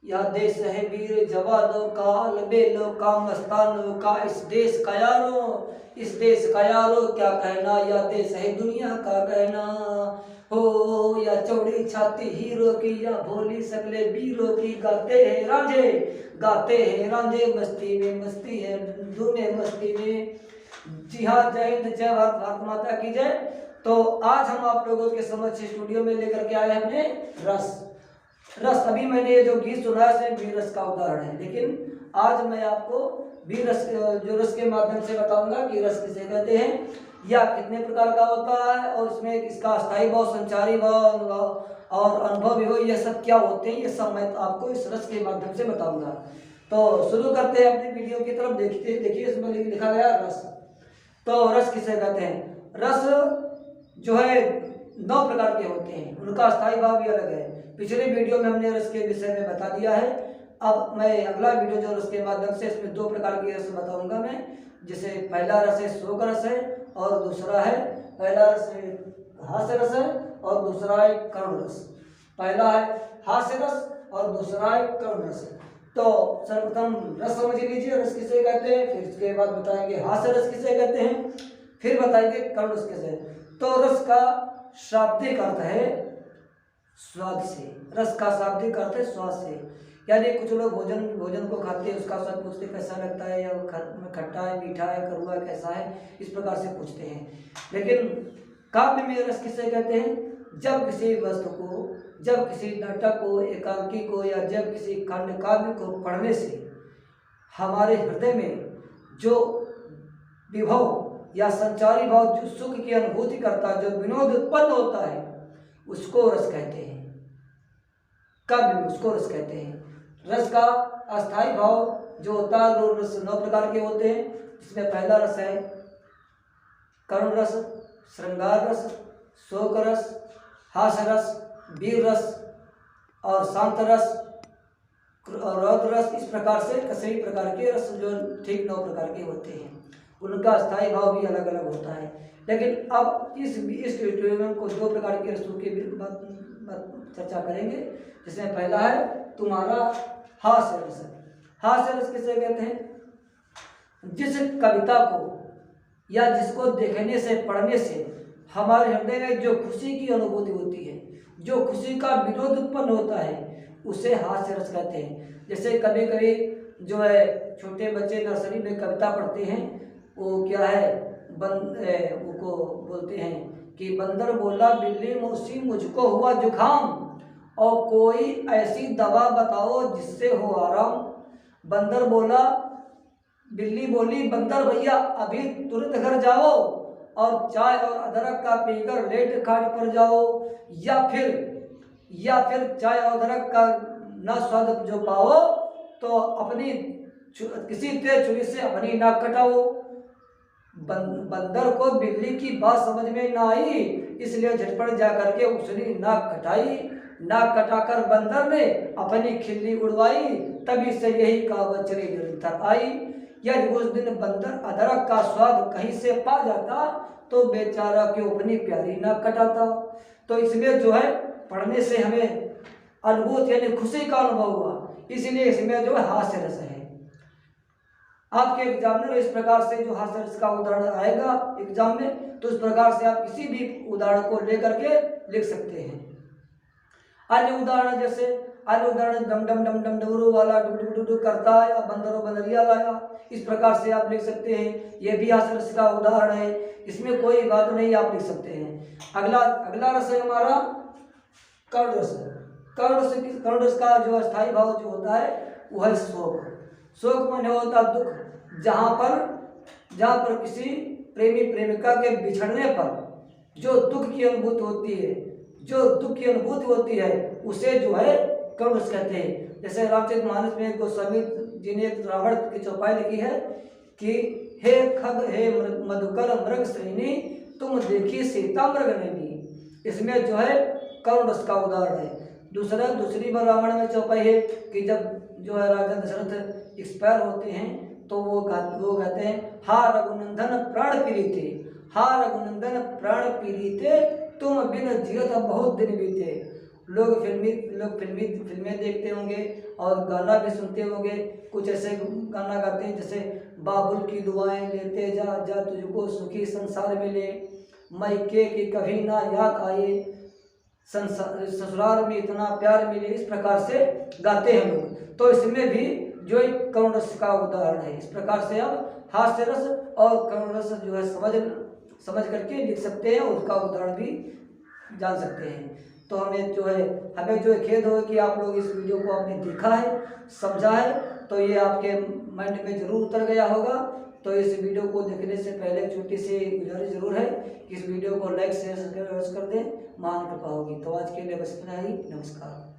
यह देश है वीर जवानों का, अलबेलों का, मस्तानों का। इस देश का यारो, इस देश का यारो क्या कहना, यह देश है दुनिया का कहना। हो या चौड़ी छाती हीरो की, या भोली सकले वीरों की। गाते हैं रांझे, गाते हैं रांझे, मस्ती में मस्ती है, धूमे मस्ती में। जी हाँ, जय हिंद, जय भारत, भारत माता की जय। तो आज हम आप लोगों के समक्ष स्टूडियो में लेकर के आए हमने रस। अभी मैंने ये जो गीत सुना है वीर रस का उदाहरण है, लेकिन आज मैं आपको वीर रस जो रस के माध्यम से बताऊंगा कि रस किसे कहते हैं, या कितने प्रकार का होता है, और इसमें इसका स्थायी भाव, संचारी भाव और अनुभव भी हो, ये सब क्या होते हैं, ये सब मैं आपको इस रस के माध्यम से बताऊंगा। तो शुरू करते हैं अपनी वीडियो की तरफ। देखिए इसमें लिखा गया रस। तो रस किसे कहते हैं? रस जो है 9 प्रकार के होते हैं, उनका स्थायी भाव भी अलग है। पिछले वीडियो में हमने रस के विषय में बता दिया है। अब मैं अगला वीडियो जो रस के माध्यम से, इसमें 2 प्रकार के रस बताऊंगा मैं। जैसे पहला रस है शोक रस है, और दूसरा है, पहला रस है हास्य रस है, और दूसरा है करुण रस। पहला है हास्य रस और दूसरा है करुण रस। तो सर्वप्रथम रस समझ लीजिए, रस किसे कहते हैं, फिर इसके बाद बताएंगे हास्य रस किसे कहते हैं, फिर बताएंगे करुण रस किसे। तो रस का शाब्दिक अर्थ है स्वाद से। रस का शाब्दिक अर्थ है स्वाद से, यानी कुछ लोग भोजन को खाते हैं, उसका स्वाद पूछते कैसा लगता है, या खट्टा है, मीठा है, कड़वा है, कैसा है, इस प्रकार से पूछते हैं। लेकिन काव्य में रस किसे कहते हैं? जब किसी वस्तु को, जब किसी नाटक को, एकांकी को, या जब किसी खंड काव्य को पढ़ने से हमारे हृदय में जो विभव या संचारी भाव, जो सुख की अनुभूति करता है, जो विनोद उत्पन्न होता है, उसको रस कहते हैं। काव्य में उसको रस कहते हैं। रस का अस्थायी भाव जो होता है, वो रस 9 प्रकार के होते हैं। इसमें पहला रस है करुण रस, श्रृंगार रस, शोक रस, हास्य रस, वीर रस और शांत रस और रौद्र रस। इस प्रकार से कई प्रकार के रस जो ठीक 9 प्रकार के होते हैं, उनका स्थायी भाव भी अलग अलग होता है। लेकिन अब इस वीडियो में को 2 प्रकार के रसों के चर्चा करेंगे, जिसमें पहला है तुम्हारा हास्य रस। हास्य रस किसे कहते हैं? जिस कविता को या जिसको देखने से, पढ़ने से हमारे हृदय में जो खुशी की अनुभूति होती है, जो खुशी का विनोद उत्पन्न होता है, उसे हास्य रस कहते हैं। जैसे कभी कभी जो है छोटे बच्चे नर्सरी में कविता पढ़ते हैं, वो क्या है, वो बोलते हैं कि बंदर बोला बिल्ली मौसी मुझको हुआ जुखाम, और कोई ऐसी दवा बताओ जिससे हो आराम। बंदर बोला, बिल्ली बोली, बंदर भैया अभी तुरंत घर जाओ, और चाय और अदरक का पीकर लेट खाट पर जाओ, या फिर चाय और अदरक का ना स्वाद जो पाओ, तो अपनी किसी तेज छुरी से अपनी नाक कटाओ। बंदर को बिल्ली की बात समझ में ना आई, इसलिए झटपट जा करके उसने नाक कटाई। नाक कटाकर बंदर ने अपनी खिल्ली उड़वाई, तभी से यही कहावत चली निरंतर आई। यदि उस दिन बंदर अदरक का स्वाद कहीं से पा जाता, तो बेचारा क्यों अपनी प्यारी नाक कटाता। तो इसमें जो है पढ़ने से हमें अनुभूति यानी खुशी का अनुभव हुआ, इसलिए इसमें जो है हास्य रस है। आपके एग्जामिनर इस प्रकार से जो हास्य रस का उदाहरण आएगा एग्जाम में, तो इस प्रकार से आप किसी भी उदाहरण को लेकर के लिख सकते हैं। अन्य उदाहरण डम डम डम डम डमरू वाला डुडू करता है, या बंदरो बंदरिया लाया, इस प्रकार से आप लिख सकते हैं। ये भी हास्य रस का उदाहरण है, इसमें कोई बात नहीं, आप लिख सकते हैं। अगला रस है हमारा करुण रस। करुण रस का जो स्थायी भाव जो होता है वो है शोक। शोक माने होता दुख, जहाँ पर किसी प्रेमी प्रेमिका के बिछड़ने पर जो दुख की अनुभूति होती है, उसे जो है करुण रस कहते हैं। जैसे रामचरितमानस में गोस्वामी जी ने रावण की चौपाई लिखी है कि हे खग हे मधुकर मृग श्रेणी, तुम देखी सीता मृग नैनी। इसमें जो है करुण रस का उदाहरण है। दूसरी बार रावण में चौपाई है कि जब जो है राजा दशरथ एक्सपायर होते हैं, तो वो कहते हैं हा रघुनंदन प्राण पीड़िते, हा रघुनंदन प्राण पीड़िते, तुम बिन जियत बहुत दिन बीते। लोग फिल्में देखते होंगे और गाना भी सुनते होंगे। कुछ ऐसे गाना गाते हैं जैसे बाबुल की दुआएं लेते जा जा तुझको सुखी संसार मिले, मायके की कभी ना याद आए, ससुराल में इतना प्यार मिले, इस प्रकार से गाते हैं लोग। तो इसमें भी जो एक करुण रस का उदाहरण है। इस प्रकार से आप हास्य रस और करुण रस जो है समझ करके लिख सकते हैं, उसका उदाहरण भी जान सकते हैं। तो हमें जो है खेद हो कि आप लोग इस वीडियो को आपने देखा है, समझा है, तो ये आपके माइंड में जरूर उतर गया होगा। तो इस वीडियो को देखने से पहले छोटी सी गुजारिश जरूर है कि इस वीडियो को लाइक शेयर सब्सक्राइब कर दें, महान कृपा होगी। तो आज के लिए बस इतना ही, नमस्कार।